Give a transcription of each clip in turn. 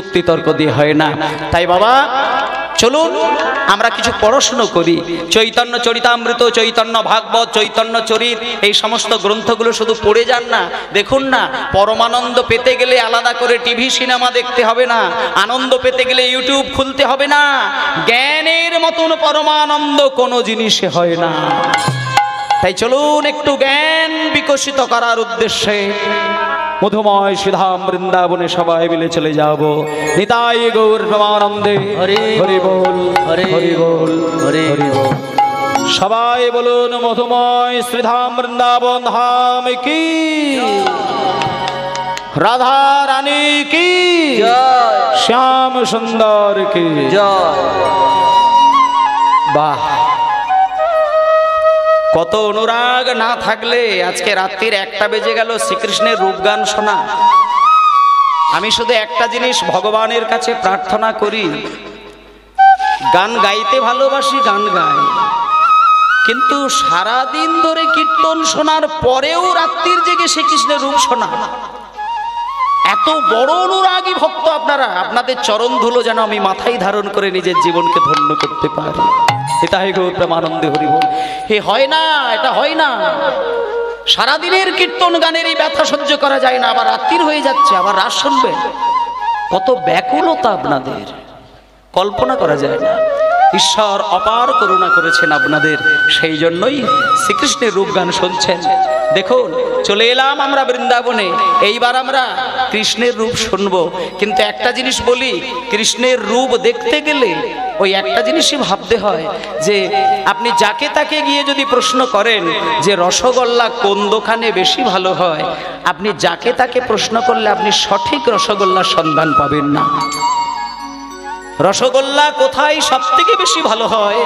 যুক্তি তর্ক দিয়ে হয় না। তাই বাবা চলুন আমরা কিছু পড়াশুনো করি। চৈতন্য চরিতামৃত, চৈতন্য ভাগবত, চৈতন্য চরিত, এই সমস্ত গ্রন্থগুলো শুধু পড়ে যান না। দেখুন না, পরমানন্দ পেতে গেলে আলাদা করে টিভি সিনেমা দেখতে হবে না, আনন্দ পেতে গেলে ইউটিউব খুলতে হবে না। জ্ঞানের মতন পরমানন্দ কোনো জিনিসে হয় না। তাই চলুন একটু জ্ঞান বিকশিত করার উদ্দেশ্যে মধুময় শ্রীধাম বৃন্দাবনে সবাই মিলে চলে যাব। নিতাই গৌর প্রেমানন্দে হরি হরি বল, হরি হরি বল, হরি হরি বল। সবাই বলুন মধুময় শ্রীধাম বৃন্দাবন ধাম কি, রাধা রানী কি, শ্যাম সুন্দর কি জয়। বাহ, কত অনুরাগ না থাকলে আজকে রাত্রির 1টা বেজে গেল শ্রীকৃষ্ণের রূপগান শোনা। আমি শুধু একটা জিনিস ভগবানের কাছে প্রার্থনা করি, গান গাইতে ভালোবাসি, গান গাই, কিন্তু সারাদিন ধরে কীর্তন শোনার পরেও রাত্রির জেগে শ্রীকৃষ্ণের রূপ শোনা। এত বড় অনুরাগী ভক্ত আপনারা, আপনাদের চরণ ধুলো যেন আমি মাথায় ধারণ করে নিজের জীবনকে ধন্য করতে পারি। এটাই গৌর প্রেমানন্দে হরি বল। হে হয় না, এটা হয় না। সারাদিনের কীর্তন গানের এই ব্যথা সহ্য করা যায় না, আবার রাত্রির হয়ে যাচ্ছে, আবার রাত শুনবেন। কত ব্যাকুলতা আপনাদের, কল্পনা করা যায় না। ঈশ্বর অপার করুণা করেছেন আপনাদের, সেই জন্যই শ্রীকৃষ্ণের রূপ গান শুনছেন। দেখুন চলে এলাম আমরা বৃন্দাবনে, এইবার আমরা কৃষ্ণের রূপ শুনবো। কিন্তু একটা জিনিস বলি, কৃষ্ণের রূপ দেখতে গেলে ওই একটা জিনিসই ভাবতে হয় যে আপনি যাকে তাকে গিয়ে যদি প্রশ্ন করেন যে রসগোল্লা কোন দোকানে বেশি ভালো হয়, আপনি যাকে তাকে প্রশ্ন করলে আপনি সঠিক রসগোল্লার সন্ধান পাবেন না। রসগোল্লা কোথায় সব থেকে বেশি ভালো হয়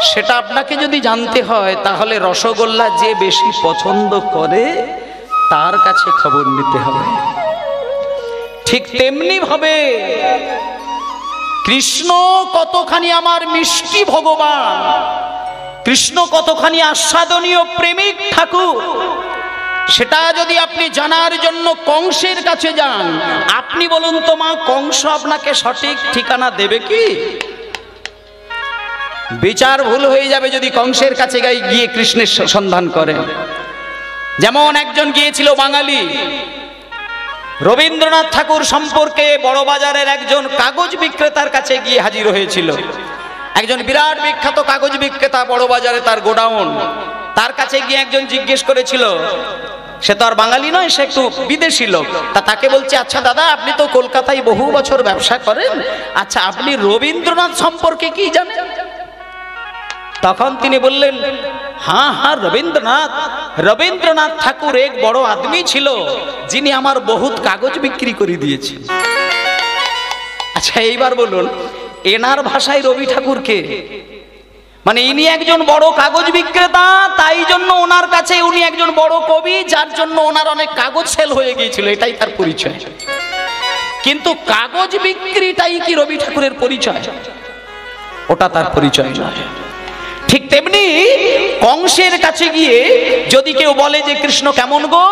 সেটা আপনাকে যদি জানতে হয়, তাহলে রসগোল্লা যে বেশি পছন্দ করে তার কাছে খবর নিতে হবে। ঠিক তেমনি ভাবে কৃষ্ণ কতখানি আমার মিষ্টি ভগবান, কৃষ্ণ কতখানি আস্বাদনীয় প্রেমিক ঠাকুর, সেটা যদি আপনি জানার জন্য কংসের কাছে যান, আপনি বলুন তো মা, কংস আপনাকে সঠিক ঠিকানা দেবে কি? বিচার ভুল হয়ে যাবে যদি কংসের কাছে গিয়ে কৃষ্ণের সন্ধান করেন। যেমন একজন গিয়েছিল বাঙালি, রবীন্দ্রনাথ ঠাকুর সম্পর্কে বড় বাজারের একজন কাগজ বিক্রেতার কাছে গিয়ে হাজির হয়েছিল। একজন বিরাট বিখ্যাত কাগজ বিক্রেতা, বড় বাজারে তার গোডাউন। তার কাছে গিয়ে একজন জিজ্ঞেস করেছিল, সে তো আর বাঙালি নয়, সে একটু বিদেশি লোক। তাকে বলছে, আচ্ছা দাদা, আপনি তো কলকাতায় বহু বছর ব্যবসা করেন, আচ্ছা আপনি রবীন্দ্রনাথ সম্পর্কে কি জানেন? তখন তিনি বললেন, হ্যাঁ হ্যাঁ, রবীন্দ্রনাথ ঠাকুর এক বড় আদমি ছিল, যিনি আমার বহুত কাগজ বিক্রি করে দিয়েছেন। আচ্ছা এইবার বলুন, এনার ভাষায় রবি ঠাকুরকে, মানে ইনি একজন বড় কাগজ বিক্রেতা, তাই জন্য ওনার কাছে উনি একজন বড় কবি, যার জন্য ওনার অনেক কাগজ সেল হয়ে গিয়েছিল, এটাই তার পরিচয়। কিন্তু কাগজ বিক্রিটাই কি রবি ঠাকুরের পরিচয়? ওটা তার পরিচয় নয়। ঠিক তেমনি কংসের কাছে গিয়ে যদি কেউ বলে যে কৃষ্ণ কেমন গো,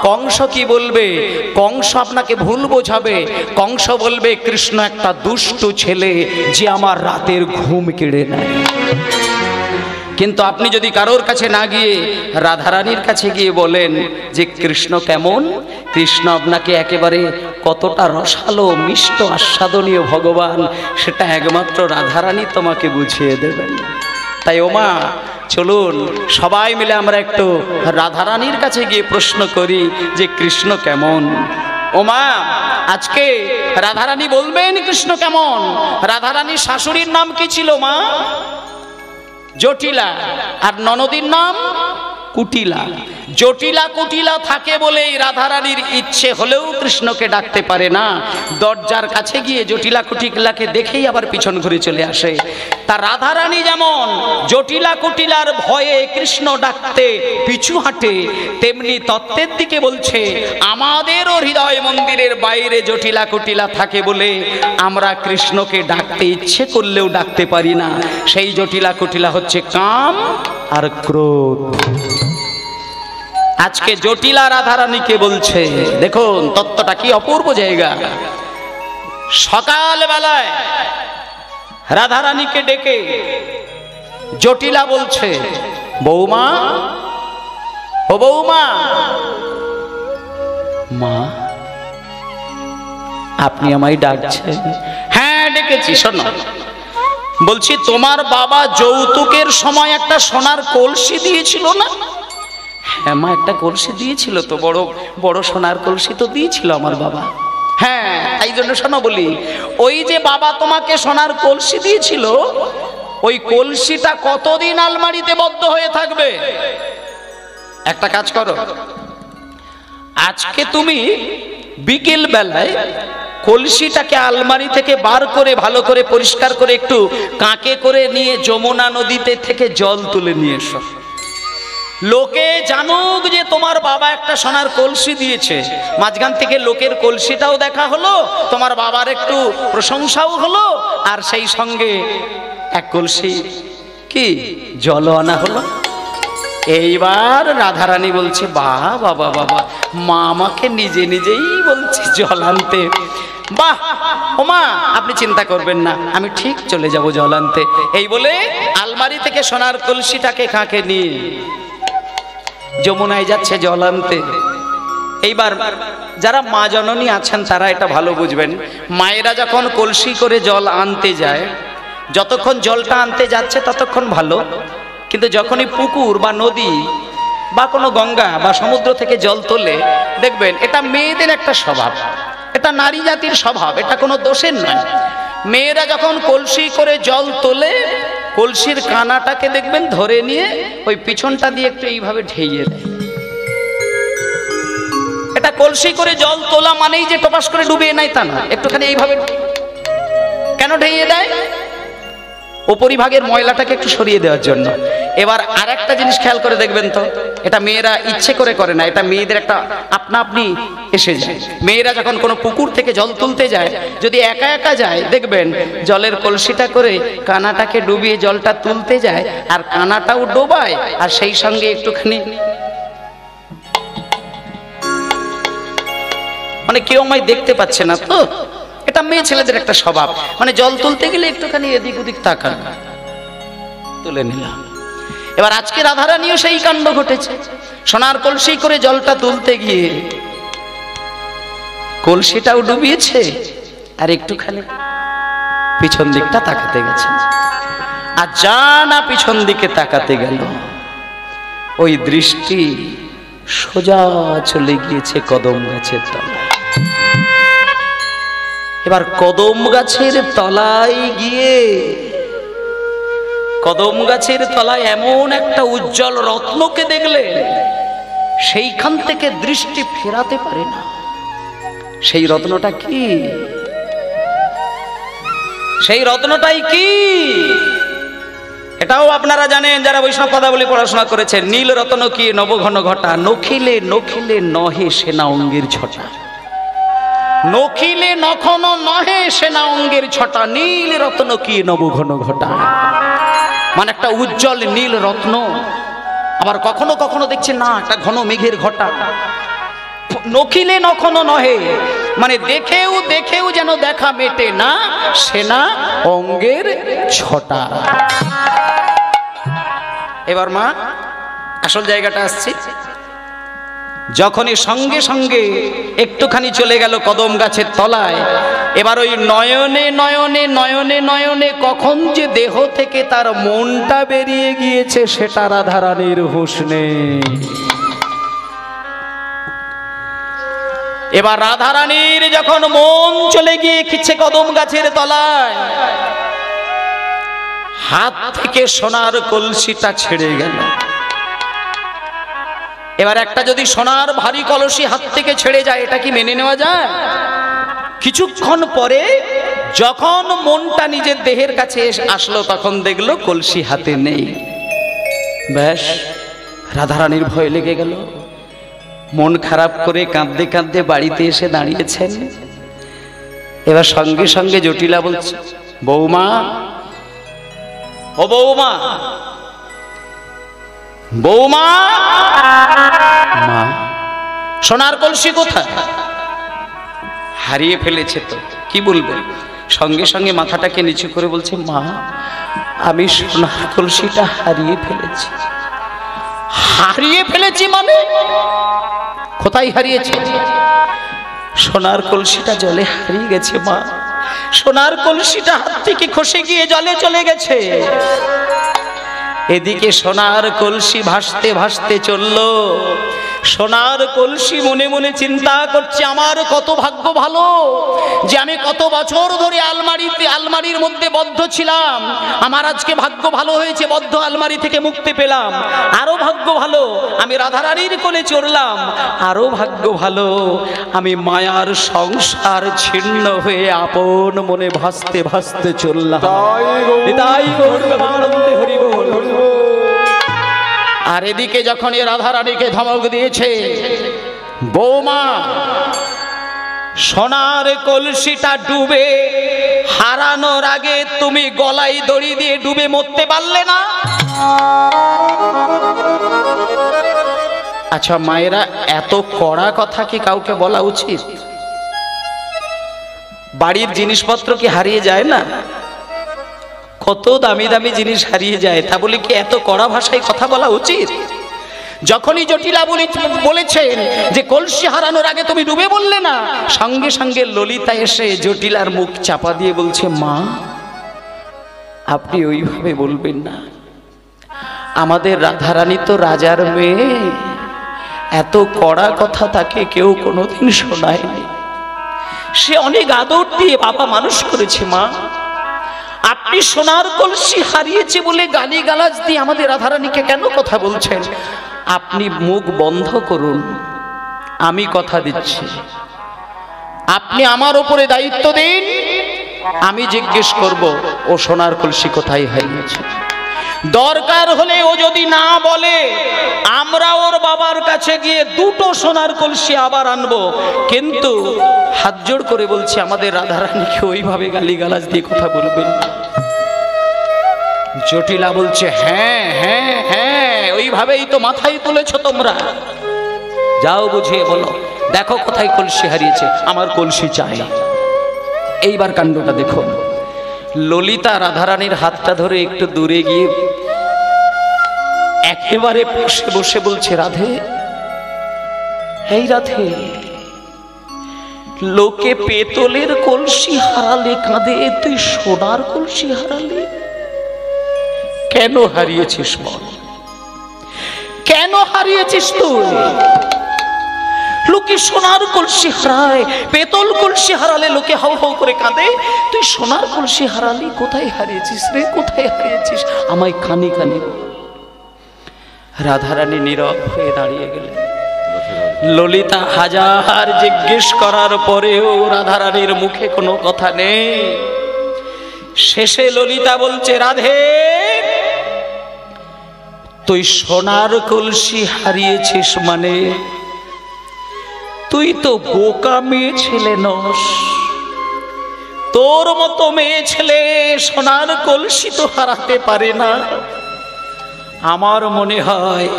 কংস কি বলবে? কংস আপনাকে ভুল বোঝাবে। কংস বলবে, কৃষ্ণ একটা দুষ্টু ছেলে যে আমার রাতের ঘুম কেড়ে নেয়। কিন্তু আপনি যদি কারোর কাছে না গিয়ে রাধারানীর কাছে গিয়ে বলেন যে কৃষ্ণ কেমন, কৃষ্ণ আপনাকে একেবারে কতটা রসালো, মিষ্ট, আস্বাদনীয় ভগবান, সেটা একমাত্র রাধারানী তোমাকে বুঝিয়ে দেবেন। তাই ওমা, চলুন সবাই মিলে আমরা একটু রাধারানীর কাছে গিয়ে প্রশ্ন করি যে কৃষ্ণ কেমন। ওমা, আজকে রাধারানী বলবেন কৃষ্ণ কেমন। রাধারানীর শাশুড়ির নাম কি ছিল মা? জটিলা। আর ননদীর নাম কুটিলা। জটিলা কুটিলা থাকে বলেই রাধারানীর ইচ্ছে হলেও কৃষ্ণকে ডাকতে পারে না। দরজার কাছে গিয়ে জটিলা কুটিলাকে দেখেই আবার পিছন ঘুরে চলে আসে। তা রাধারানী যেমন জটিলা কুটিলার ভয়ে কৃষ্ণ ডাকতে পিছু হাঁটে, তেমনি তত্ত্বের দিকে বলছে আমাদেরও হৃদয় মন্দিরের বাইরে জটিলা কুটিলা থাকে বলে আমরা কৃষ্ণকে ডাকতে ইচ্ছে করলেও ডাকতে পারি না। সেই জটিলা কুটিলা হচ্ছে কাম আর ক্রোধ। আজকে জটিলা রাধারানীকে বলছে, দেখুন তত্ত্বটা কি অপূর্ব জায়গা। সকাল বেলায় রাধারানীকে ডেকে জটিলা বলছে, বৌমা, ও বৌমা। মা, আপনি আমায় ডাকছেন? হ্যাঁ ডেকেছি। শোনো, বলছি তোমার বাবা যৌতুকের সময় একটা সোনার কলসি দিয়েছিল না? হ্যাঁ মা, একটা কলসি দিয়েছিল তো, বড় বড় সোনার কলসি তো দিয়েছিল আমার বাবা। হ্যাঁ, তাই জন্য শোনো বলি, ওই যে বাবা তোমাকে সোনার কলসি দিয়েছিল, ওই কলসিটা কতদিন আলমারিতে বদ্ধ হয়ে থাকবে? একটা কাজ করো, আজকে তুমি বিকেল বেলায় কলসিটাকে আলমারি থেকে বার করে ভালো করে পরিষ্কার করে একটু কাঁকে করে নিয়ে যমুনা নদীতে থেকে জল তুলে নিয়ে এসো। লোকে জানুক যে তোমার বাবা একটা সোনার কলসি দিয়েছে। মাঝখান থেকে লোকের কলসিটাও দেখা হলো, তোমার বাবার একটু প্রশংসাও হলো, আর সেই সঙ্গে এক কলসি কি জলও আনা হলো। এইবার রাধারানী বলছে, বাহ বাবা বাবা, মা আমাকে নিজে নিজেই বলছে জল আনতে। বাহ ওমা, আপনি চিন্তা করবেন না, আমি ঠিক চলে যাব জল আনতে। এই বলে আলমারি থেকে সোনার কলসিটাকে কাঁকে নিয়ে যমুনায় যাচ্ছে জল আনতে। এইবার যারা মা জননী আছেন তারা এটা ভালো বুঝবেন, মায়েরা যখন কলসি করে জল আনতে যায়, যতক্ষণ জলটা আনতে যাচ্ছে ততক্ষণ ভালো, কিন্তু যখনই পুকুর বা নদী বা কোনো গঙ্গা বা সমুদ্র থেকে জল তোলে, দেখবেন এটা মেয়েদের একটা স্বভাব, এটা নারী জাতির স্বভাব, এটা কোনো দোষের নয়। মেয়েরা যখন কলসি করে জল তোলে, কলসির কানাটাকে দেখবেন ধরে নিয়ে ওই পিছনটা দিয়ে একটু এইভাবে ঢেইয়ে দেয়। এটা কলসি করে জল তোলা মানেই যে টপাস করে ডুবিয়ে নেয় তা না, একটুখানি এইভাবে। কেন ঢেইয়ে দেয়? উপরিভাগের ময়লাটাকে একটু সরিয়ে দেওয়ার জন্য। এবার আর একটা জিনিস খেয়াল করে দেখবেন তো, এটা মেয়েরা ইচ্ছে করে করে না, এটা মেয়েদের একটা আপনা আপনি এসে যায়। মেয়েরা যখন কোনো পুকুর থেকে জল তুলতে যায়, যদি একা একা যায়, দেখবেন জলের কলসিটা করে কানাটাকে ডুবিয়ে জলটা তুলতে যায়, আর কানাটাও ডোবায়, আর সেই সঙ্গে একটুখানি মানে কেউ আমায় দেখতে পাচ্ছে না তো, এটা মেয়ে ছেলেদের একটা স্বভাব, মানে জল তুলতে গেলে একটুখানি এদিক ওদিক তাকান, তুলে নিলাম। এবার আজকে রাধারানীও সেই কাণ্ড ঘটেছে, সোনার কলসি করে জলটা তুলতে গিয়ে কলসিটাও ডুবিয়েছে, আর একটুখানি পিছন দিকটা তাকাতে গেছে। আর যা না পিছন দিকে তাকাতে গেল, ওই দৃষ্টি সোজা চলে গিয়েছে কদম গাছের তলায়। এবার কদম গাছের তলায় গিয়ে, কদম গাছের তলায় এমন একটা উজ্জ্বল রত্নকে দেখলে, সেইখান থেকে দৃষ্টি ফেরাতে পারে না। সেই রত্নটা কি? সেই রত্নটাই কি? এটাও আপনারা জানেন যারা বৈষ্ণব পদাবলী পড়াশোনা করেছেন। নীল রত্ন কি নবঘন ঘটা, নখিলে নখিলে নহে সেনা অঙ্গের ছটা। নখিলে নখন নহে সেনা অঙ্গের ছটা, নীল রত্ন কি নবঘন ঘটা। মানে একটা উজ্জ্বল নীল রত্ন। আবার কখনো কখনো দেখছে না একটা ঘন মেঘের ঘটা। নখিলে নখন নহে মানে দেখেও দেখেও যেন দেখা মেটে না, সেনা অঙ্গের ছটা। এবার মা আসল জায়গাটা আসছে, যখনই সঙ্গে সঙ্গে একটুখানি চলে গেল কদম গাছের তলায়, এবার ওই নয়নে নয়নে নয়নে নয়নে কখন যে দেহ থেকে তার মনটা বেরিয়ে গিয়েছে সেটা রাধারানীর হুঁশ নেই। এবার রাধারানীর যখন মন চলে গিয়ে খিচ্ছে কদম গাছের তলায়, হাত থেকে সোনার কলসিটা ছেড়ে গেল। এবার একটা যদি সোনার ভারী কলসি হাত থেকে ছেড়ে যায়, এটা কি মেনে নেওয়া যায়? কিছুক্ষণ পরে যখন মনটা নিজের দেহের কাছে আসলো, তখন দেখলো কলসি হাতে নেই। ব্যাস রাধারানীর ভয় লেগে গেল। মন খারাপ করে কাঁদতে কাঁদতে বাড়িতে এসে দাঁড়িয়েছেন। এবার সঙ্গে সঙ্গে জটিলা বলছে, বৌমা, ও বৌমা, বৌমা, মা সোনার কলসি কোথায়? হারিয়ে ফেলেছে তো। কি বলবে? সঙ্গে সঙ্গে মাথাটাকে নিচু করে বলছে, মা আমি সোনার কলসিটা হারিয়ে ফেলেছি। হারিয়ে ফেলেছি মানে? কোথায় হারিয়েছে? সোনার কলসিটা জলে হারিয়ে গেছে মা। সোনার কলসিটা হাত থেকে খসে গিয়ে জলে চলে গেছে। এদিকে সোনার কলসি ভাসতে ভাসতে চলল। সোনার কলসি মনে মনে চিন্তা করছে, আমার কত ভাগ্য ভালো যে আমি কত বছর ধরে আলমারির মধ্যে বদ্ধ ছিলাম। আমার আজকে ভাগ্য ভালো হয়েছে, বদ্ধ আলমারি থেকে মুক্তি পেলাম। আরো ভাগ্য ভালো আমি রাধারানীর কোলে চড়লাম। আরো ভাগ্য ভালো আমি মায়ার সংসার ছিন্ন হয়ে আপন মনে ভাসতে ভাসতে চললাম। তাই হরি বল। আর এদিকে যখন এ রাধারানীকে ধমক দিয়েছে, বৌমা সোনার কলসিটা ডুবে হারানোর আগে তুমি গলায় দড়ি দিয়ে ডুবে মরতে পারলে না? আচ্ছা মায়েরা, এত কড়া কথা কি কাউকে বলা উচিত? বাড়ির জিনিসপত্র কি হারিয়ে যায় না? কত দামি দামি জিনিস হারিয়ে যায়, তা বলে কি এত কড়া ভাষায় কথা বলা উচিত? যখনই জটিলা বলেছেন যে কলসি হারানোর আগে তুমি ডুবে বললে না, সঙ্গে সঙ্গে ললিতা এসে জটিলার মুখ চাপা দিয়ে বলছে, মা আপনি ওইভাবে বলবেন না। আমাদের রাধারানী তো রাজার মেয়ে, এত কড়া কথা তাকে কেউ কোনোদিন শোনায়নি। সে অনেক আদর দিয়ে বাবা মানুষ করেছে। মা আপনি সোনার কলসি হারিয়েছে বলে গালিগালাজ দিয়ে আমাদের রাধারানীকে কেন কথা বলছেন? আপনি মুখ বন্ধ করুন, আমি কথা দিচ্ছি। আপনি আমার উপরে দায়িত্ব দিন, আমি জিজ্ঞেস করব ও সোনার কলসি কোথায় হারিয়েছে। দরকার হলে ও যদি না বলে, আমরা ওর বাবার কাছে গিয়ে দুটো সোনার কলসি আবার আনবো। কিন্তু হাত জোড় করে বলছি, আমাদের রাধারানীকে ওইভাবে গালিগালাজ দিয়ে কথা বলবেন। জটিলা বলছে, হ্যাঁ হ্যাঁ হ্যাঁ, ওইভাবেই তো মাথায় তুলেছ তোমরা। যাও বুঝিয়ে বলো, দেখো কোথায় কলসি হারিয়েছে, আমার কলসি চাই। এইবার কাণ্ডটা দেখো। ললিতা রাধারানীর হাতটা ধরে একটু দূরে গিয়ে একেবারে বসে বসে বলছে, রাধে, এই রাধে, লোকে পেতলের কলসি হারালে কাঁদে, তুই সোনার কলসি হারালে কেন? হারিয়েছিস বল, কেন হারিয়েছিস তুই? লোকে সোনার কলসি হারায়, পেতল কলসি হারালে লোকে হাউ হাউ করে কাঁদে, তুই সোনার কলসি হারালি, কোথায় হারিয়েছিস রে, কোথায় হারিয়েছিস? আমায় কানি কানি। রাধারানী নীরব হয়ে দাঁড়িয়ে গেলেন। ললিতা হাজার জিজ্ঞেস করার পরেও রাধারানীর মুখে কোনো কথা নেই। শেষে ললিতা বলছে, রাধে, তুই সোনার কলসি হারিয়েছিস মানে তুই তো বোকা মেয়ে ছেলে নস। তোর মতো মেয়ে ছেলে সোনার কলসি তো হারাতে পারে না। আমার মনে হয়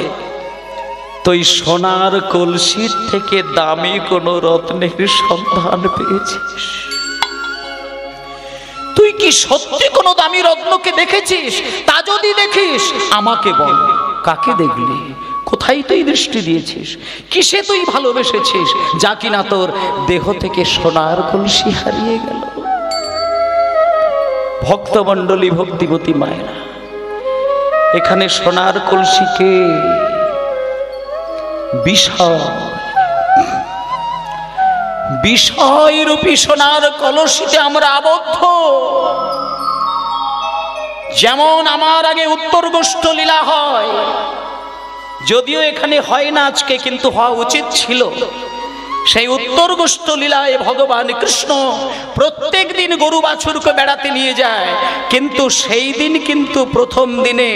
তুই সোনার কলসির থেকে দামি কোন রত্নের সন্ধান পেয়েছিস। তুই কি সত্যি কোনো দামি রত্নকে দেখেছিস? তা যদি দেখিস আমাকে বল, কাকে দেখলি, কোথায় তুই দৃষ্টি দিয়েছিস, কিসে তুই ভালোবেসেছিস, যা কিনা তোর দেহ থেকে সোনার কলসি হারিয়ে গেল। ভক্তমণ্ডলী, ভক্তিবতী মায়েরা, এখানে সোনার কলসিকে বিষয় রূপী সোনার কলসিতে আমরা আবদ্ধ। যেমন আমার আগে উত্তর গোষ্ঠ লীলা হয়, যদিও এখানে হয় না আজকে, কিন্তু হওয়া উচিত ছিল। সেই উত্তর গোষ্ঠ লীলায় ভগবান কৃষ্ণ প্রত্যেক দিন গরু বাছুরকে বেড়াতে নিয়ে যায়, কিন্তু সেই দিন কিন্তু প্রথম দিনে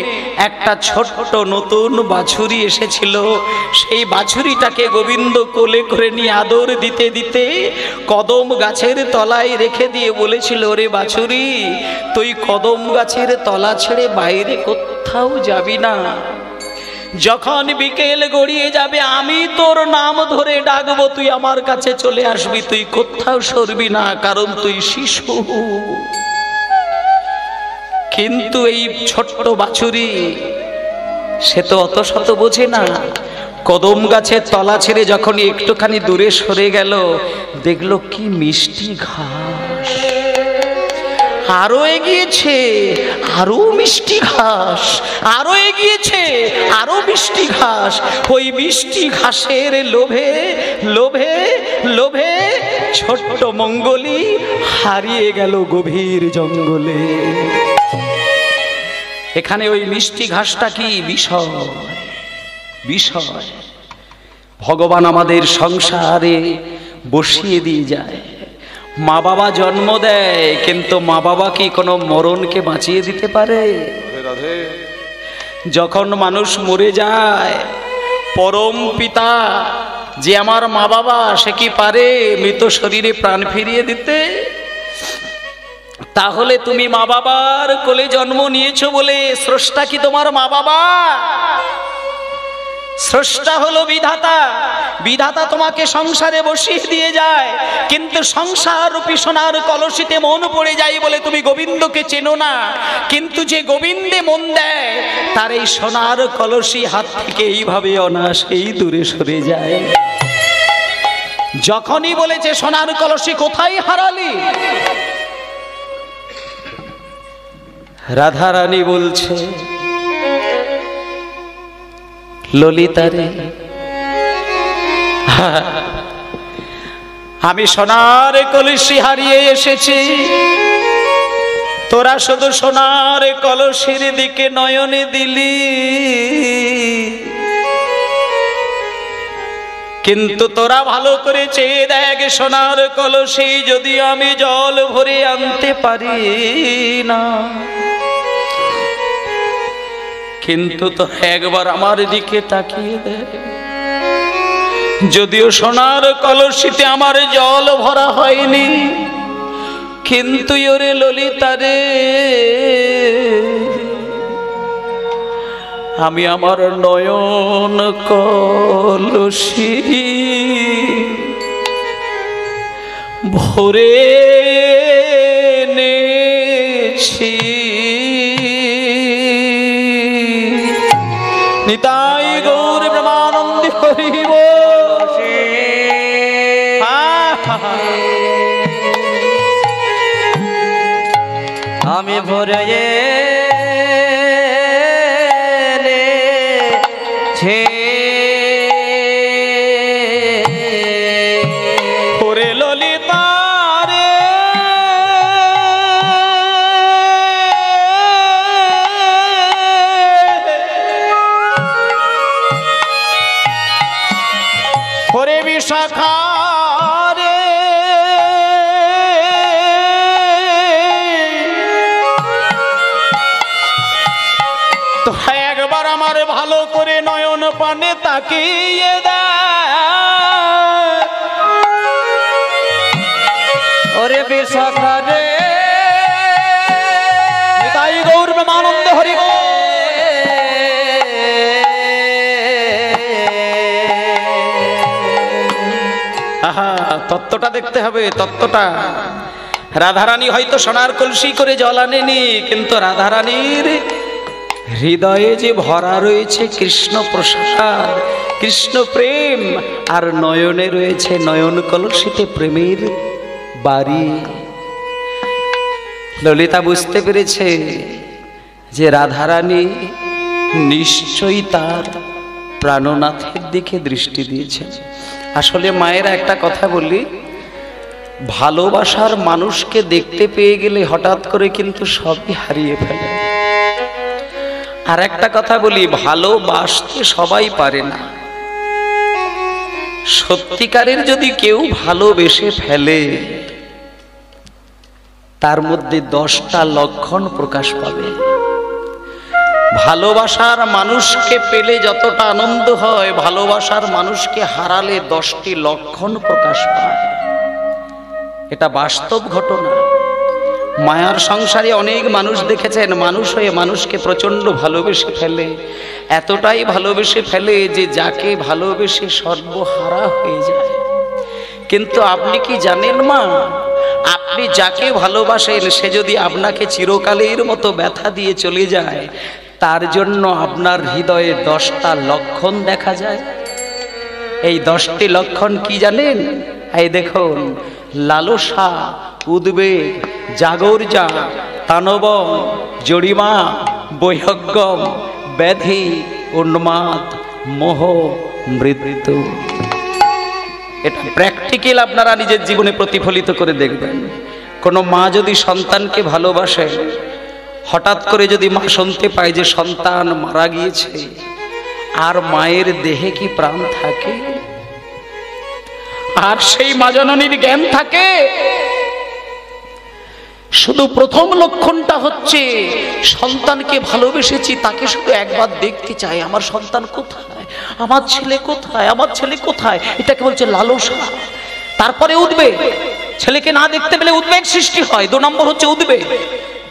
একটা ছোট্ট নতুন বাছুরি এসেছিল। সেই বাছুরিটাকে গোবিন্দ কোলে করে নিয়ে আদর দিতে দিতে কদম গাছের তলায় রেখে দিয়ে বলেছিল, ওরে বাছুরি, তুই কদম গাছের তলা ছেড়ে বাইরে কোথাও যাবি না, যখন বিকেল গড়িয়ে যাবে আমি তোর নাম ধরে ডাকবো, তুই আমার কাছে চলে আসবি, তুই কোথাও সরবি না, কারণ তুই শিশু। কিন্তু এই ছোট্ট বাছুরি সে তো অত শত বোঝে না। কদম গাছের তলা ছেড়ে যখন একটুখানি দূরে সরে গেল, দেখলো কি মিষ্টি ঘাস। আরো এগিয়েছে, আরো মিষ্টি ঘাস, আরো এগিয়েছে, আরো মিষ্টি ঘাস। ওই মিষ্টি ঘাসের লোভে লোভে লোভে ছোট্ট মঙ্গলি হারিয়ে গেল গভীর জঙ্গলে। এখানে ওই মিষ্টি ঘাসটা কি বিষয়, বিষয় ভগবান আমাদের সংসারে বসিয়ে দিয়ে যায়। মা বাবা জন্ম দেয়, কিন্তু মা বাবা কি কোনো মরণকে বাঁচিয়ে দিতে পারে? যখন মানুষ মরে যায়, পরম পিতা যে আমার মা বাবা, সে কি পারে মৃত শরীরে প্রাণ ফিরিয়ে দিতে? তাহলে তুমি মা বাবার কোলে জন্ম নিয়েছো বলে স্রষ্টা কি তোমার মা বাবা? স্রষ্টা হলো বিধাতা। বিধাতা তোমাকে সংসারে বসিয়ে দিয়ে যায়, কিন্তু সংসার রূপী সোনার কলসিতে মন পড়ে যায় বলে তুমি গোবিন্দকে চেনো না। কিন্তু যে গোবিন্দে মন দেয়, তার এই সোনার কলসি হাত থেকে এইভাবে অনায়াসেই দূরে সরে যায়। যখনই বলেছে সোনার কলসি কোথায় হারালি, রাধা রানী বলছে, ললিতারে আমি সোনার কলসি হারিয়ে এসেছি, তোরা শুধু সোনার কলসির দিকে নয়নে দিলি, কিন্তু তোরা ভালো করে চেয়ে দেখ সোনার কলসি যদি আমি জল ভরে আনতে পারি না। কিন্তু তো একবার আমার দিকে তাকিয়ে দেখ, যদিও সোনার কলসিতে আমার জল ভরা হয়নি, কিন্তু ওরে ললিতারে আমি আমার নয়ন কলসি ভরে নেছি। নিতাই গৌর ব্রহ্মানন্দে হরি বল। আমি ভরে এনেছি ওরে ললিতা রে ওরে বিশাখা রে তো একবার আমার ভালো করে নয়ন পানে তাকিয়ে দেয়। ওরে বিশাখা রে তাই গৌর ব্রহ্মানন্দ হরি বল। আহা, তত্ত্বটা দেখতে হবে, তত্ত্বটা। রাধারানী হয়তো সোনার কলসি করে জল আনেনি, কিন্তু রাধারানীর হৃদয়ে যে ভরা রয়েছে কৃষ্ণ প্রসাদ, কৃষ্ণ প্রেম, আর নয়নে রয়েছে নয়ন কলসিতে প্রেমের বাড়ি। ললিতা বুঝতে পেরেছে যে রাধারানী নিশ্চয়ই তার প্রাণনাথের দিকে দৃষ্টি দিয়েছে। আসলে মায়েরা একটা কথা বলি, ভালোবাসার মানুষকে দেখতে পেয়ে গেলে হঠাৎ করে কিন্তু সবই হারিয়ে ফেলে। আর একটা কথা বলি, ভালোবাসতে সবাই পারে না। সত্যিকারের যদি কেউ ভালোবেসে ফেলে, তার মধ্যে 10টা লক্ষণ প্রকাশ পাবে। ভালোবাসার মানুষকে পেলে যতটা আনন্দ হয়, ভালোবাসার মানুষকে হারালে 10টি লক্ষণ প্রকাশ পায়। এটা বাস্তব ঘটনা। মায়ার সংসারে অনেক মানুষ দেখেছেন, মানুষ হয়ে মানুষকে প্রচন্ড ভালোবেসে ফেলে, এতটাই ভালোবেসে ফেলে যে যাকে ভালোবেসে সর্বহারা হয়ে যায়। কিন্তু আপনি কি জানেন মা, আপনি যাকে ভালোবাসেন সে যদি আপনাকে চিরকালের মতো ব্যথা দিয়ে চলে যায়, তার জন্য আপনার হৃদয়ে 10টা লক্ষণ দেখা যায়। এই 10টি লক্ষণ কি জানেন? এই দেখুন, লালসা, উদ্বেগ, জাগরজা, তানবম, জরিমা, বৈহগ্গম, ব্যাধি, উন্মাদ, মোহ, মৃত্যু। এটা প্র্যাকটিক্যাল আপনারা নিজের জীবনে প্রতিফলিত করে দেখবেন। কোনো মা যদি সন্তানকে ভালোবাসে, হঠাৎ করে যদি মা শুনতে পায় যে সন্তান মারা গিয়েছে, আর মায়ের দেহে কি প্রাণ থাকে? আর সেই মা জননীর জ্ঞান থাকে? শুধু প্রথম লক্ষণটা হচ্ছে সন্তানকে ভালোবেসেছি, তাকে শুধু একবার দেখতে চাই, আমার সন্তান কোথায়, আমার ছেলে কোথায়, আমার ছেলে কোথায়, এটাকে বলছে লালসা। তারপরে উদ্বেগ, ছেলেকে না দেখতে পেলে উদ্বেগ সৃষ্টি হয়, 2 নম্বর হচ্ছে উদ্বেগ।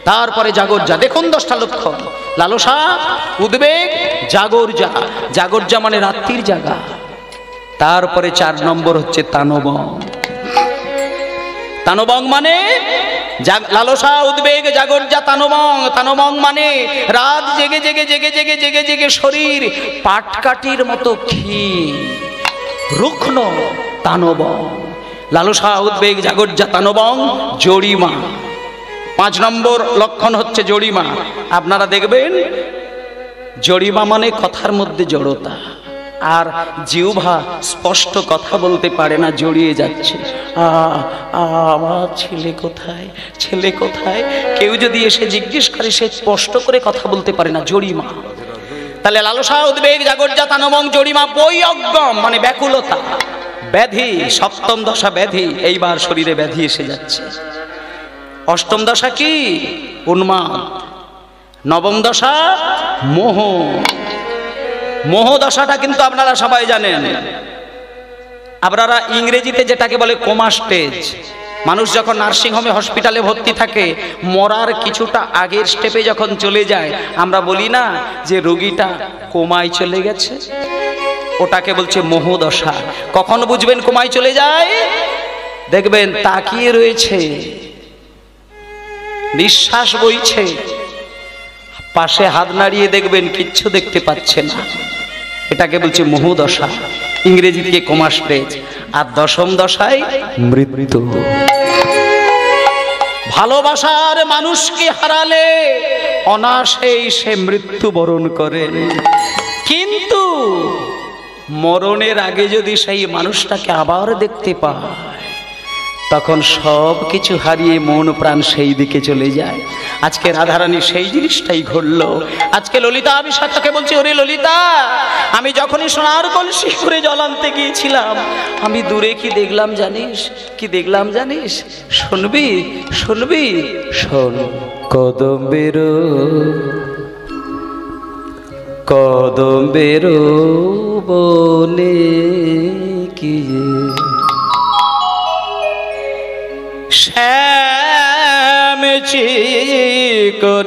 তারপরে জাগরজা। দেখুন 10টা লক্ষণ: লালসা, উদ্বেগ, জাগরজা। জাগরজা মানে রাত্রির জাগা। তারপরে 4 নম্বর হচ্ছে তানবং। তানবং মানে লালসা, উদ্বেগ, জাগরজা, তানবং। তানবং মানে রাত জেগে জেগে জেগে জেগে জেগে জেগে শরীর পাটকাঠির মতো ক্ষীণ রুগ্ন, তানবং। লালসা, উদ্বেগ, জাগরজা, তানবং, জরিমা। 5 নম্বর লক্ষণ হচ্ছে জরিমা। আপনারা দেখবেন জরিমা মানে কথার মধ্যে জড়তা, আর জিহ্বা স্পষ্ট কথা বলতে পারে না, জড়িয়ে যাচ্ছে। আমার ছেলে কোথায়, ছেলে কোথায়? কেউ যদি এসে জিজ্ঞেস করে, সে স্পষ্ট করে কথা বলতে পারে না, জরিমা। তাহলে লালসা, উদ্বেগ, জাগরজা, তানবং, জরিমা। বৈহগ্গম মানে ব্যাকুলতা, ব্যাধি। 7ম দশা ব্যাধি। এইবার শরীরে ব্যাধি এসে যাচ্ছে। 8ম দশা কি? উন্মাদ। 9ম দশা মোহ। মোহ দশাটা কিন্তু আপনারা সবাই জানেন। আপনারা ইংরেজিতে যেটাকে বলে কোমা স্টেজ। মানুষ যখন নার্সিং হোমে, হসপিটালে ভর্তি থাকে, মরার কিছুটা আগের স্টেপে যখন চলে যায়, আমরা বলি না যে রোগীটা কোমায় চলে গেছে? ওটাকে বলছে মোহ দশা। কখন বুঝবেন কোমায় চলে যায়? দেখবেন তাকিয়ে রয়েছে, নিঃশ্বাস বইছে, পাশে হাত নাড়িয়ে দেখবেন কিচ্ছু দেখতে পাচ্ছে না। এটাকে বলছে মোহ দশা, ইংরেজিতে কোমা স্টেজ। আর 10ম দশায় মৃত্যু। ভালোবাসার মানুষকে হারালে অনায়াসেই সে মৃত্যুবরণ করে, কিন্তু মরণের আগে যদি সেই মানুষটাকে আবার দেখতে পায়, তখন সব কিছু হারিয়ে মন প্রাণ সেই দিকে চলে যায়। আজকে রাধারানী সেই জিনিসটাই ঘটলো। আজকে ললিতা বিশাখাকে বলছে, ওরে ললিতা, আমি যখনই সোনার কলসি করে জল আনতে গিয়েছিলাম, আমি দূরে কি দেখলাম জানিস? কি দেখলাম জানিস? শুনবি? শুনবি? শোন। কদম্বের কদম্বের বনে কি শ্যাম চিকনিয়া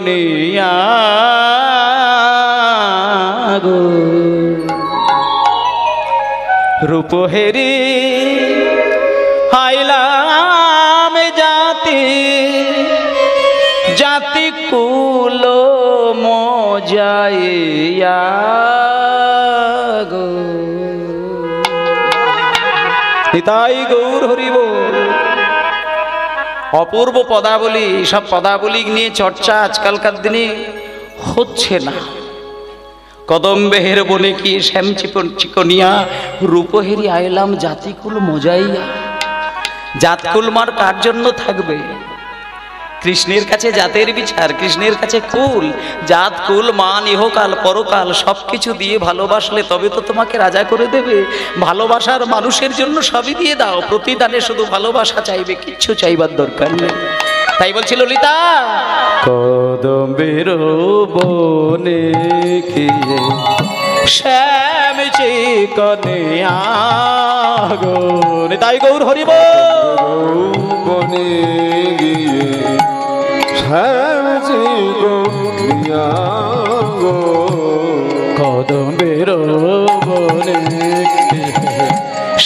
গো, রূপহেরি হাইলাম জাতি, জাতি কুল মজাইয়া গো। নিতাই গৌর হরি বল। অপূর্ব পদাবলী, সব পদাবলী নিয়ে চর্চা আজকালকার দিনে হচ্ছে না। কদম্বের বনে কি শ্যাম চিকনিয়া, রূপহেরি আইলাম জাতিকুল মজাইয়া। জাতকুল মার কার জন্য থাকবে? কৃষ্ণের কাছে জাতের বিচার, কৃষ্ণের কাছে কুল। জাত, কুল, মান, ইহকাল পরকাল সবকিছু দিয়ে ভালোবাসলে তবে তো তোমাকে রাজা করে দেবে। ভালোবাসার মানুষের জন্য সবই দিয়ে দাও, প্রতিদানে শুধু ভালোবাসা চাইবে, কিচ্ছু চাইবার দরকার নেই। তাই বলছি ললিতা, কদম্বের বনে কি শ্যাম চিকনিয়া গো। তাই গৌর হরি বনে গিয়ে শ্যাম চিকনিয়া গো, কদমের বনে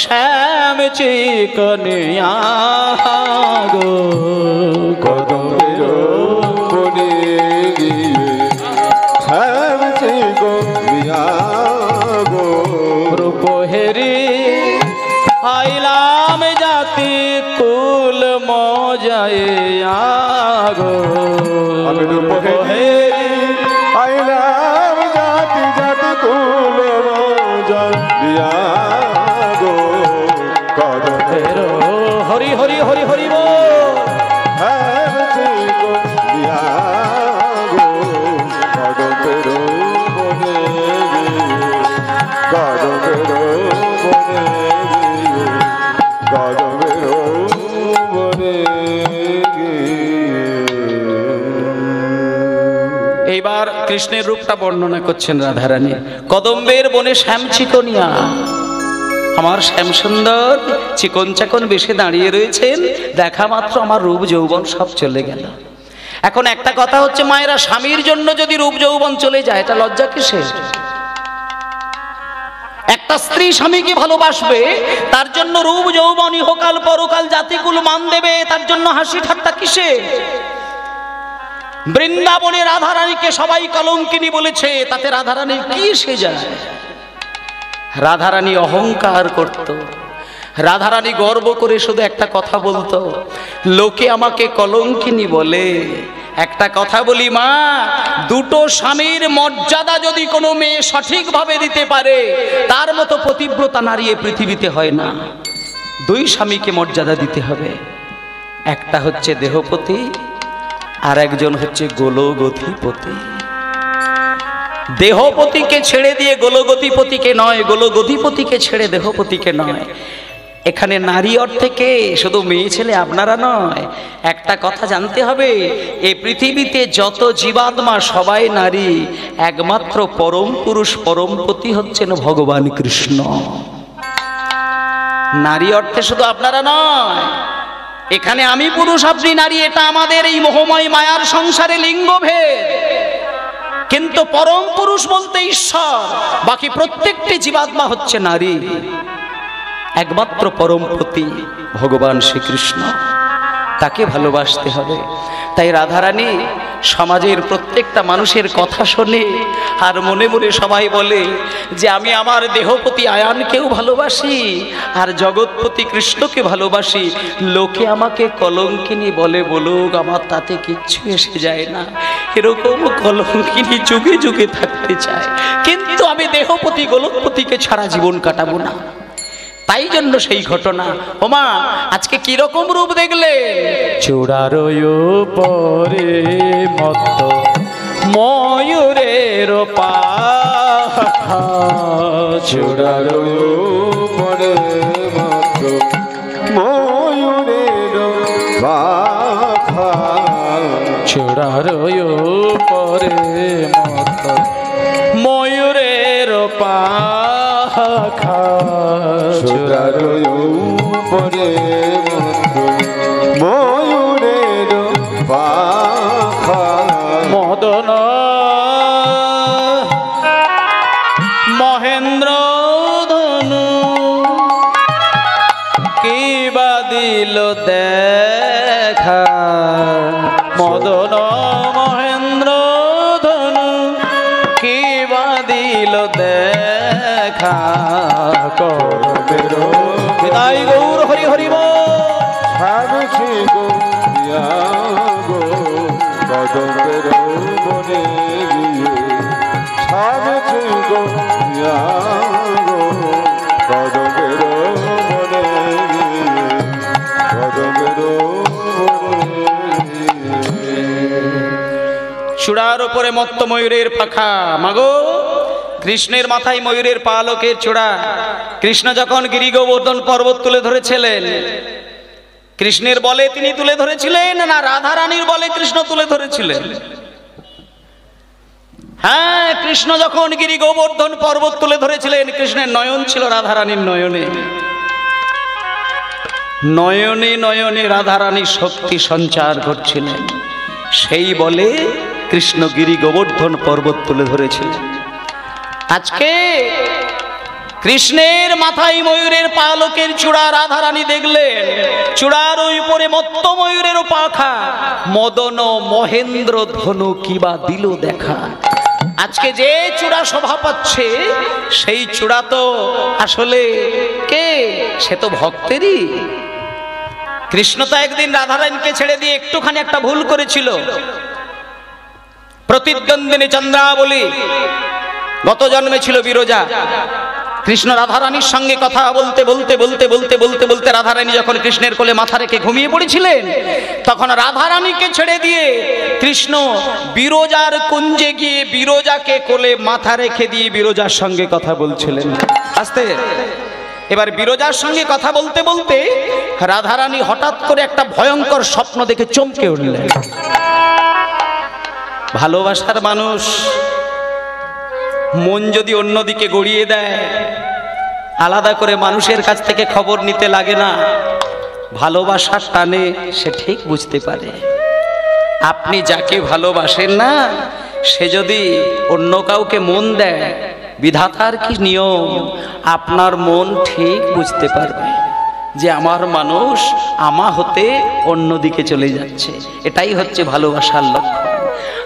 শ্যাম চিকনিয়া গো কদমের বনে গিয়ে শ্যাম চিকনিয়া গো রূপহেরি আইলাম জাতি কুল মজাইয়া গো আমি রূপহেরি আইলাম জাতি জাতি কুল মজাইয়া গো কদমের হরি হরি হরি হরি বল শ্যাম চিকনিয়া গো কদমের বনে গিয়ে কদমের বনে গিয়ে কদমের বনে গিয়ে। এইবার কৃষ্ণের রূপটা বর্ণনা করছেন রাধারানী। কদম্বের বনে শ্যাম চিকনিয়া, আমার শ্যাম সুন্দর চিকন চাকন বেশে দাঁড়িয়ে রয়েছেন, দেখা মাত্র আমার রূপ যৌবন সব চলে গেল। এখন একটা কথা হচ্ছে, মায়েরা স্বামীর জন্য যদি রূপ যৌবন চলে যায়, এটা লজ্জা কিসের? একটা স্ত্রী স্বামীকে ভালোবাসবে, তার জন্য রূপ যৌবন ইহকাল পরকাল জাতিকুল মান দেবে, তার জন্য হাসি ঠাট্টা কিসে? বৃন্দাবনে রাধারানীকে সবাই কলঙ্কিনী বলেছে, তাতে রাধারানীর কি এসে যায়? রাধারানী অহংকার করত, রাধারানী গর্ব করে শুধু একটা কথা বলতো, লোকে আমাকে কলঙ্কিনী বলে। একটা কথা বলি মা, দুটো স্বামীর মর্যাদা যদি কোনো মেয়ে সঠিকভাবে দিতে পারে, তার মতো পতিব্রতা নারী এ পৃথিবীতে হয় না। দুই স্বামীকে মর্যাদা দিতে হবে, একটা হচ্ছে দেহপতি আর একজন হচ্ছে গোলগতিপতি। দেহপতিকে ছেড়ে দিয়ে গোলগতিপতিকে নয়, গোলগতিপতিকে ছেড়ে দেহপতিকে নয়। এখানে নারী অর্থে কে? শুধু মেয়ে ছেলে আপনারা নয়। একটা কথা জানতে হবে, এই পৃথিবীতে যত জীবাত্মা সবাই নারী, একমাত্র পরম পুরুষ পরমপতি হচ্ছেন ভগবান কৃষ্ণ। নারী অর্থে শুধু আপনারা নয়, এখানে আমি পুরুষ আপনি নারী, এটা আমাদের এই মোহময় মায়ার সংসারে লিঙ্গভেদ। কিন্তু পরম পুরুষ বলতে ঈশ্বর, বাকি প্রত্যেকটি জীবাত্মা হচ্ছে নারী। একমাত্র পরমপতি ভগবান শ্রীকৃষ্ণ, তাকে ভালোবাসতে হবে। তাই রাধারানী সমাজের প্রত্যেকটা মানুষের কথা শোনে, আর মনে মনে সবাই বলে যে আমি আমার দেহপতি আয়ানকেও ভালোবাসি আর জগৎপতি কৃষ্ণকে ভালোবাসি। লোকে আমাকে কলঙ্কিনী বলে বলুক, আমার তাতে কিচ্ছু এসে যায় না। এরকম কলঙ্কিনী যুগে যুগে থাকতে চায়, কিন্তু আমি দেহপতি গোলকপতিকে ছাড়া জীবন কাটাবো না। তাই জন্য সেই ঘটনা। ওমা, আজকে কিরকম রূপ দেখলে? চূড়ার পরে মত ময়ূরের পাখা, চূড়ার পরে মত ময়ূরের পাখা, চূড়ার পরে মত ময়ূরের পাখা, চূড়ার পরে মত ময়ূরের পাখা, মদন মহেন্দ্র ধনু কি বা দিল দেখা, মদন মহেন্দ্র ধনু কি বা দিল দেখা, বিদায় গৌর হরি হরি বল। ভাবছি গো ইয়া গো কদমের বনে গিয়ে, ভাবছি গো ইয়া গো কদমের বনে গিয়ে, কদমের বনে গিয়ে। চূড়ার উপরে মত্ত ময়ূরের পাখা। মাগো, কৃষ্ণের মাথায় ময়ূরের পালকের চূড়া। কৃষ্ণ যখন গিরি গোবর্ধন পর্বত তুলে ধরেছিলেন, কৃষ্ণের বলে তিনি তুলে ধরেছিলেন না রাধারানীর বলে কৃষ্ণ তুলে ধরেছিলেন? হ্যাঁ, কৃষ্ণ যখন গিরি গোবর্ধন পর্বত তুলে ধরেছিলেন, কৃষ্ণের নয়ন ছিল রাধারানীর নয়নে। নয়নে নয়নে রাধারানী শক্তি সঞ্চার করছিলেন, সেই বলে কৃষ্ণ গিরি গোবর্ধন পর্বত তুলে ধরেছিলেন। আজকে কৃষ্ণের মাথায় ময়ূরের পালকের চূড়া রাধারানী দেখলেন, চূড়ার ওই উপরে মত্ত ময়ূরের পাখা, মদন মহেন্দ্র ধনু কিবা দিল দেখা। আজকে যে চূড়া শোভা পাচ্ছে সেই চূড়া তো আসলে কে? সে তো ভক্তেরই। কৃষ্ণ তো একদিন রাধারানীকে ছেড়ে দিয়ে একটুখানি একটা ভুল করেছিল। প্রতিদ্বন্দ্বিনী চন্দ্রাবলী, গত জন্মে ছিল বিরজা। কৃষ্ণ রাধারানীর সঙ্গে কথা বলতে বলতে বলতে বলতে বলতে বলতে রাধারানী যখন কৃষ্ণের কোলে মাথা রেখে ঘুমিয়ে পড়েছিলেন, তখন রাধারানীকে ছেড়ে দিয়ে কৃষ্ণ বিরজার কুঞ্জে গিয়ে বিরজাকে কোলে মাথা রেখে দিয়ে বিরজার সঙ্গে কথা বলছিলেন। আস্তে এবার বিরজার সঙ্গে কথা বলতে বলতে রাধারানী হঠাৎ করে একটা ভয়ঙ্কর স্বপ্ন দেখে চমকে উঠলেন। ভালোবাসার মানুষ মন যদি অন্যদিকে গড়িয়ে দেয়, আলাদা করে মানুষের কাছ থেকে খবর নিতে লাগে না। ভালোবাসার টানে সে ঠিক বুঝতে পারে। আপনি যাকে ভালোবাসেন না, সে যদি অন্য কাউকে মন দেয়, বিধাতার কি নিয়ম, আপনার মন ঠিক বুঝতে পারবে যে আমার মানুষ আমা হতে অন্যদিকে চলে যাচ্ছে। এটাই হচ্ছে ভালোবাসার লক্ষণ।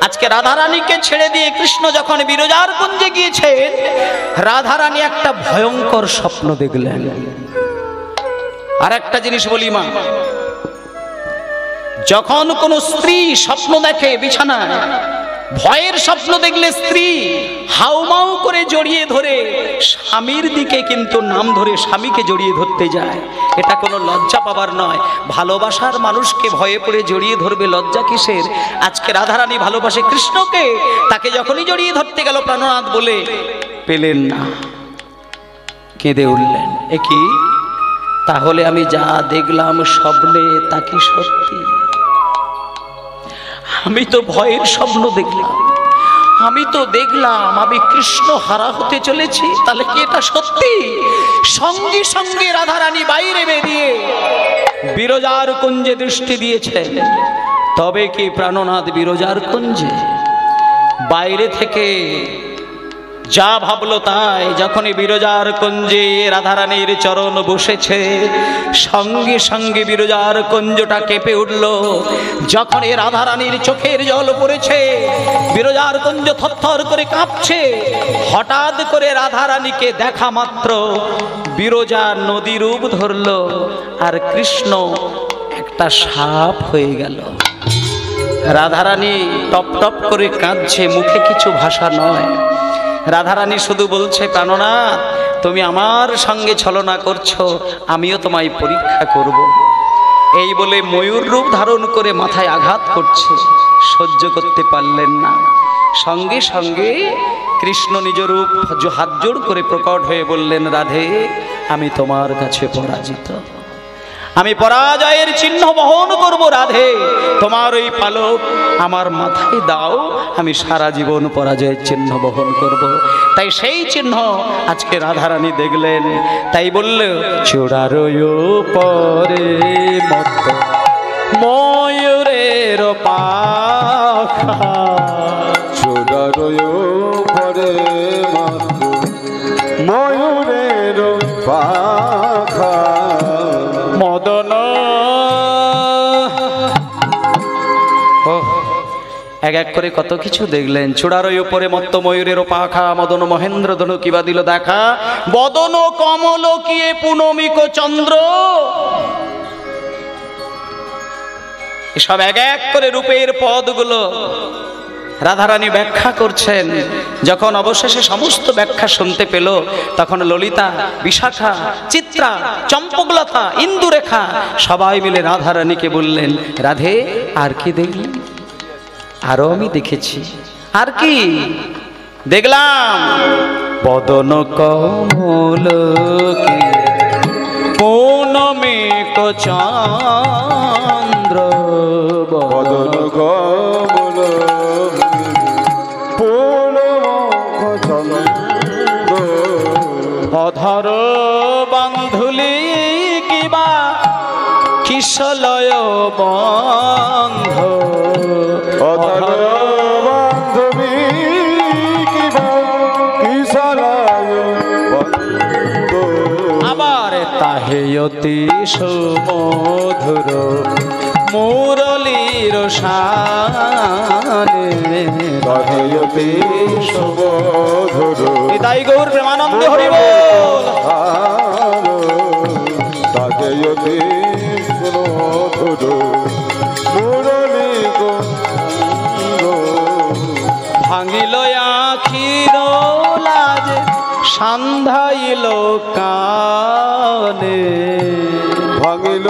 আজকে রাধারানীকে ছেড়ে দিয়ে কৃষ্ণ যখন বিরজার কুঞ্জে গিয়েছেন, রাধারানী একটা ভয়ঙ্কর স্বপ্ন দেখলেন। আর একটা জিনিস বলি মা, যখন কোন স্ত্রী স্বপ্ন দেখে বিছানায়, ভয়ের স্বপ্ন দেখলে স্ত্রী হাউমাউ করে জড়িয়ে ধরে স্বামীর দিকে কিন্তু নাম ধরে স্বামীকে জড়িয়ে ধরতে যায়। এটা কোনো লজ্জা পাবার নয়। ভালোবাসার মানুষকে ভয়ে পড়ে জড়িয়ে ধরবে, লজ্জা কিসের? আজকে রাধারানী ভালোবাসে কৃষ্ণকে, তাকে যখনই জড়িয়ে ধরতে গেল প্রাণনাথ বলে পেলেন না, কেঁদে উঠলেন। এ কি? তাহলে আমি যা দেখলাম স্বপ্নে তা কি সত্যি? আমি তো ভয়ের স্বপ্ন দেখলাম, আমি তো দেখলাম আমি কৃষ্ণ হারা হতে চলেছি, তাহলে কি এটা সত্যি? সঙ্গে সঙ্গে রাধারানী বাইরে বেরিয়ে বিরজার কুঞ্জে দৃষ্টি দিয়েছেন। তবে কি প্রাণনাথ বিরজার কুঞ্জে বাইরে থেকে যা ভাবলো তাই। যখনই বিরজার কুঞ্জে রাধারানীর চরণ বসেছে, সঙ্গে সঙ্গে বিরজার কুঞ্জটা কেঁপে উঠল। যখন এই রাধারানীর চোখের জল পড়েছে, বিরজার কুঞ্জ থরথর করে কাঁপছে। হঠাৎ করে রাধারানীকে দেখা মাত্র বিরজা নদী রূপ ধরল, আর কৃষ্ণ একটা সাপ হয়ে গেল। রাধারানী টপ টপ করে কাঁদছে, মুখে কিছু ভাষা নয়। রাধারানী শুধু বলছে, প্রাণনাথ তুমি আমার সঙ্গে ছলনা করছো, আমিও তোমায় পরীক্ষা করব। এই বলে ময়ূর রূপ ধারণ করে মাথায় আঘাত করছে, সহ্য করতে পারলেন না। সঙ্গে সঙ্গে কৃষ্ণ নিজ রূপ হাত জোড় করে প্রকট হয়ে বললেন, রাধে আমি তোমার কাছে পরাজিত, আমি পরাজয়ের চিহ্ন বহন করব। রাধে তোমার ওই পালক আমার মাথায় দাও, আমি সারা জীবন পরাজয়ের চিহ্ন বহন করব। তাই সেই চিহ্ন আজকে রাধারানী দেখলেন। তাই বলল, চূড়ার পরে মত ময়ূরের পাখা, চূড়ার পরে মত ময়ূরের পাখা, মদন এক এক করে কত কিছু দেখলেন। চূড়ার উপরে মত্ত ময়ূরের পাখা, মদন মহেন্দ্র ধনু কিবা দিল দেখা, বদন কমল কিয়ে পুনমিক চন্দ্র। এসব এক এক করে রূপের পদগুলো রাধারানী ব্যাখ্যা করছেন। যখন অবশেষে সমস্ত ব্যাখ্যা শুনতে পেল, তখন ললিতা, বিশাখা, চিত্রা, চম্পকলতা, ইন্দুরেখা সবাই মিলে রাধারানীকে বললেন, রাধে আর কি দেখলি? আরো আমি দেখেছি। আর কি দেখলাম? বদন কমল পৌনমিক চন্দ্র, বদন কমল অধর বান্ধুলি কিবা কিশলয় বন্ধ, অধর বান্ধবী কিবা কিশলয় গানে তাহেয়তি সুমধুর নিতাই গৌর প্রেমানন্দে হরি বল। তাহেয়তি সুমধুর মুরলী গন্ধ ভাঙিল আখির লাজ সান্ধাইল কানে ভাঙিল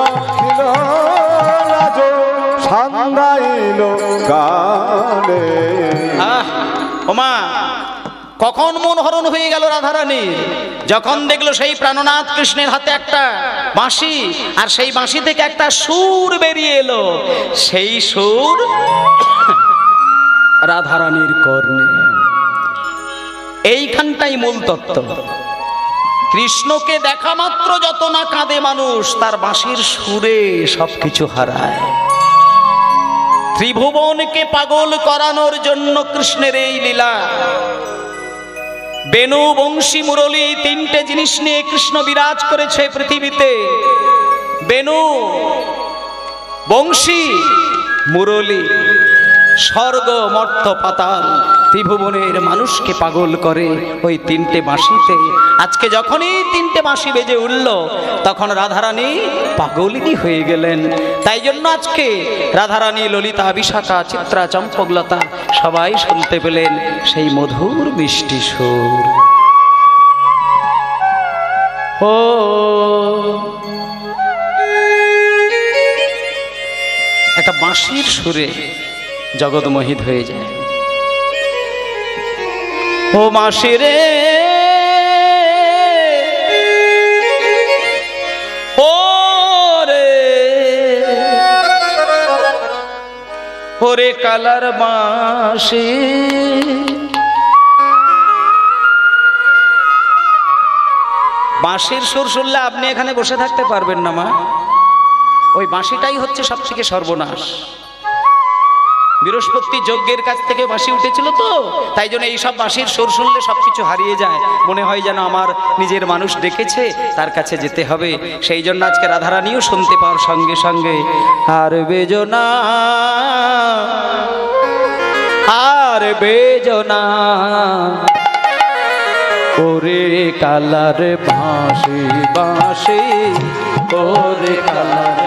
আখিল রাজ সান্দাইল কানে ওমা কখন মন হরণ হয়ে গেল রাধারানী যখন দেখলো সেই প্রাণনাথ কৃষ্ণের হাতে একটা বাঁশি আর সেই বাঁশি থেকে একটা সুর বেরিয়ে এলো সেই সুর রাধারানীর কর্ণে। এইখানটাই মূল তত্ত্ব। কৃষ্ণকে দেখা মাত্র যত না কাঁদে মানুষ তার বাঁশির সুরে সবকিছু হারায়। ত্রিভুবনকে পাগল করানোর জন্য কৃষ্ণের এই লীলা। বেনু বংশী মুরলী তিনটে জিনিস নিয়ে কৃষ্ণ বিরাজ করেছে পৃথিবীতে। বেনু বংশী মুরলী স্বর্গ মর্ত পাতাল ত্রিভুবনের মানুষকে পাগল করে ওই তিনটে বাঁশিতে। আজকে যখনই তিনটে বাঁশি বেজে উঠল তখন রাধারানী পাগলিনী হয়ে গেলেন। তাই জন্য আজকে রাধারানী ললিতা বিশাখা চিত্রা চম্পকলতা সবাই শুনতে পেলেন সেই মধুর মিষ্টি সুর। ও একটা বাঁশির সুরে জগৎ মোহিত হয়ে যায়। ও মাসি রে ও রে ওরে কালার বাঁশি বাঁশির সুর শুনলে আপনি এখানে বসে থাকতে পারবেন না মা। ওই বাঁশিটাই হচ্ছে সব থেকে সর্বনাশ। বৃহস্পতি যজ্ঞের কাছ থেকে বাঁশি উঠেছিল তো তাই জন্য এইসব বাঁশির সুর শুনলে সবকিছু হারিয়ে যায়, মনে হয় যেন আমার নিজের মানুষ ডেকেছে তার কাছে যেতে হবে। সেই জন্য আজকে রাধারানীও শুনতে পাওয়ার সঙ্গে সঙ্গে আর বেজনা আর বেজনা ওরে কালার বাঁশি বাঁশি ওরে কালার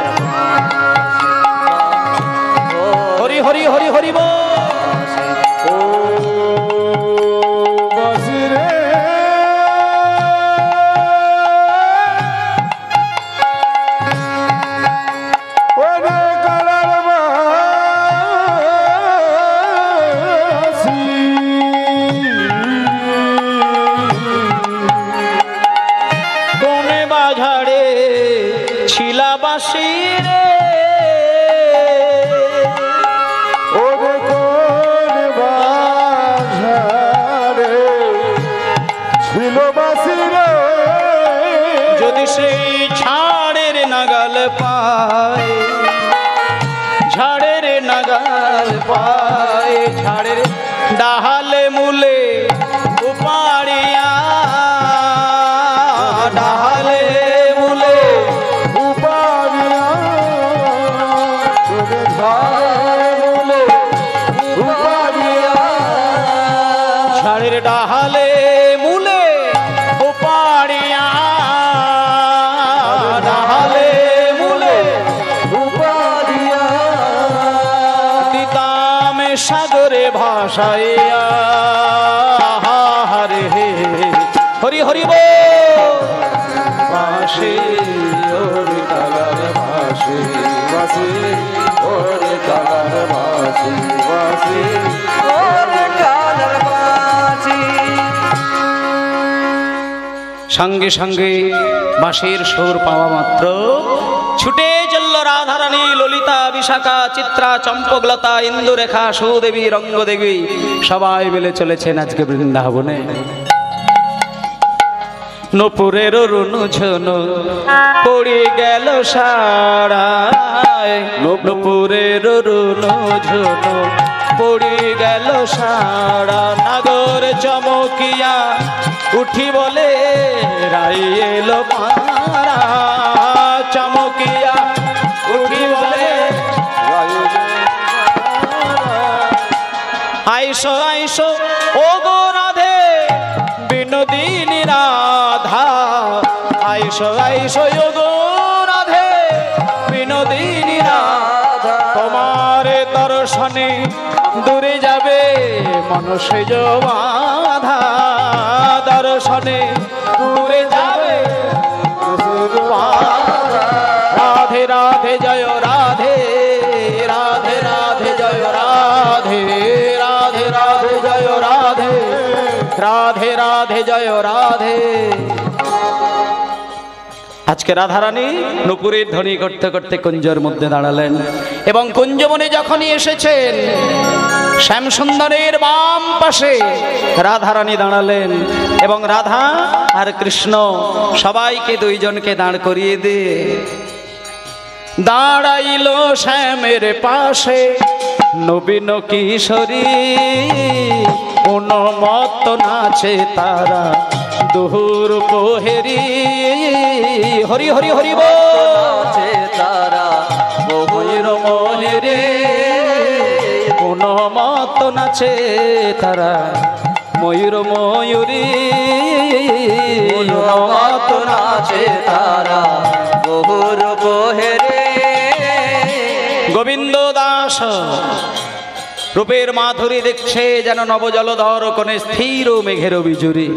হরি হরি হরি হরি বল। ও বাঁশি রে ওরে কালার বাঁশি কোনে বাঝাড়ে ছিলা বাঁশি রে ওরে কোন বাঁশারে ছিল বাঁশি রে যদি সেই ঝাড়ের নাগাল পায় ঝাড়ের নাগাল পায় ঝাড়ের ডাহালে মূলে উপাড়িয়া ডাহালে মূলে উপারিয়া তোরে ঝাড় মূলে উপারিয়া ঝাড়ের ডাহালে মূলে উপাড়িয়া ডাহালে মূলে উপারিয়া দিতামে সাগরে ভাসাইয়া হরে হরি হরি বল। বাঁশি ওরে কালার বাঁশি বাঁশি ওরে কালার বাঁশি বাঁশি ওরে কালার বাঁশি সঙ্গে সঙ্গে বাঁশির সুর পাওয়া মাত্র ছুটে চলল রাধারানী ললিতা বিশাখা চিত্রা চম্পকলতা ইন্দুরেখা সুদেবী রঙ্গদেবী সবাই মিলে চলেছেন আজকে বৃন্দাবনে। নপুরের রুনু ঝনু পড়ে গেল সারায় নপুরের রুনু ঝনু পড়ে গেল সারা নাগর চমকিয়া উঠি বলে রাই এলো পারা চমকিয়া উঠি বলে আইসো আইসো ও গো রাধে বিনোদিনী রাধা, আইসো আইসো ও গো রাধে বিনোদিনী রাধা, তোমার দর্শনে দূরে যাবে মনুষ্য বাধা, দর্শনে দূরে যাবে রাধে রাধে জয় রাধে, রাধে রাধে জয় রাধে, রাধে রাধে জয় রাধে, রাধে রাধে জয় রাধে। আজকে রাধারানী নূপুরের ধ্বনি করতে করতে কুঞ্জের মধ্যে দাঁড়ালেন এবং কুঞ্জবনে যখনই এসেছেন শ্যামসুন্দরের বাম পাশে রাধারানী দাঁড়ালেন এবং রাধা আর কৃষ্ণ সবাইকে দুইজনকে দাঁড় করিয়ে দিয়ে দাঁড়াইল শ্যামের পাশে নবীন কিশোরী, উন্মত্ত নাচে তারা দুহুর পোহেরি, হরি হরি হরি বলে তারা বহুর মোহেরি, উন্মত্ত নাচে তারা ময়ূর ময়ূরী, উন্মত্ত নাচে তারা বহুর পোহেরি। গোবিন্দ দাস রূপের মাধুরী দেখছে যেন নবজলধর কোণে স্থির মেঘের বিজুরি।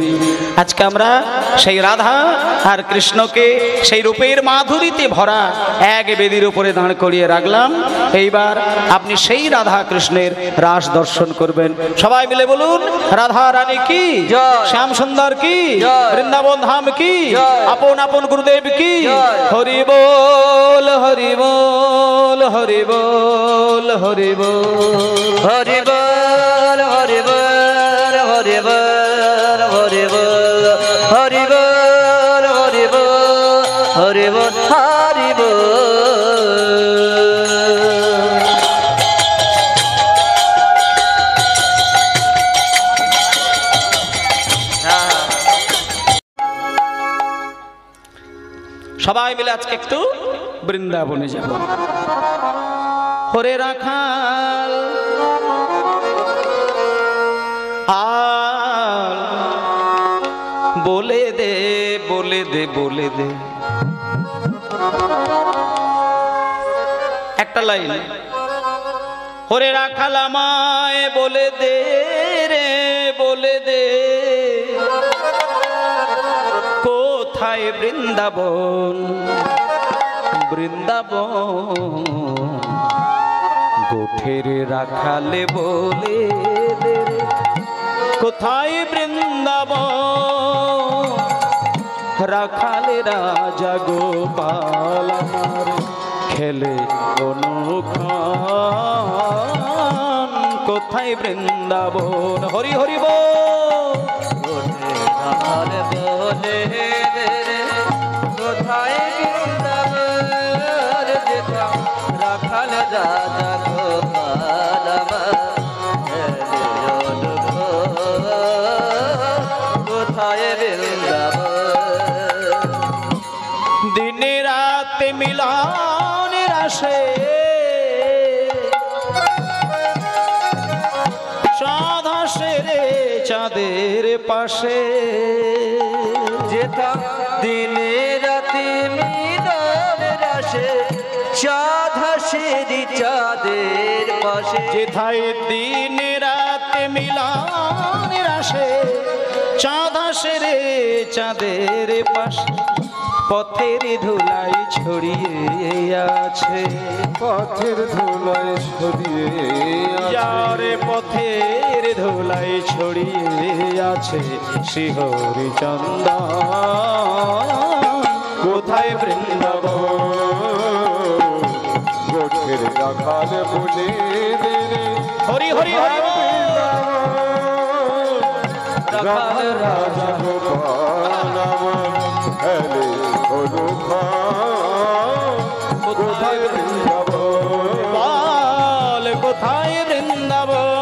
আজকে আমরা সেই রাধা আর কৃষ্ণকে সেই রূপের মাধুরীতে ভরা এক বেদির উপরে দাঁড় করিয়ে রাখলাম। এইবার আপনি সেই রাধা কৃষ্ণের রাস দর্শন করবেন। সবাই মিলে বলুন রাধা রানী কি, শ্যাম সুন্দর কি, বৃন্দাবন ধাম কি, আপন আপন গুরুদেব কি। হরি বল হরি বল হরি বল হরি বল হরি বল হরি বল হরি বল হরি বল হরি বল হরি বল হরি বল হরি বল। সবাই মিলে আজকে একটু বৃন্দাবনে যাব। হরে রাখাল আর বলে দে বলে দে বলে দে একটা লাইন, হরে রাখাল আমায় বলে দে রে বলে দে কোথায় বৃন্দাবন, বৃন্দাবন গোঠের রাখালে বলে দে কোথায় বৃন্দাবন, রাখালে রাজা গোপাল আমার খেলে অনুক্ষণ, কোথায় বৃন্দাবন। হরি হরি বল রাখাল বলে দে কোথায় বৃন্দাবন, রাখাল রাজা গোপাল কোথায় বৃন্দাবন। দিনে রাতে মিলনের আসে চাঁদ হাসে রে চাঁদের পাশে, যেটা দিনে রাতে মিলনের আসে চাঁদ হাসে চাঁদের পাশে, যেথায় দিন রাতে মিলনের আসে চাঁদ হাসে রে চাঁদের পাশে, পথের ধুলাই ছড়িয়ে আছে, পথের ধুলাই ছড়িয়ে যারে পথের ধুলাই ছড়িয়ে আছে শিহরি চন্দন, কোথায় বৃন্দাবন গোঠের রাখাল বলে দে হরি হরি হরি রাখাল রাজা গোপাল হেলে অনুক্ষণ, কোথায় বৃন্দাবন বল কোথায় বৃন্দাবন।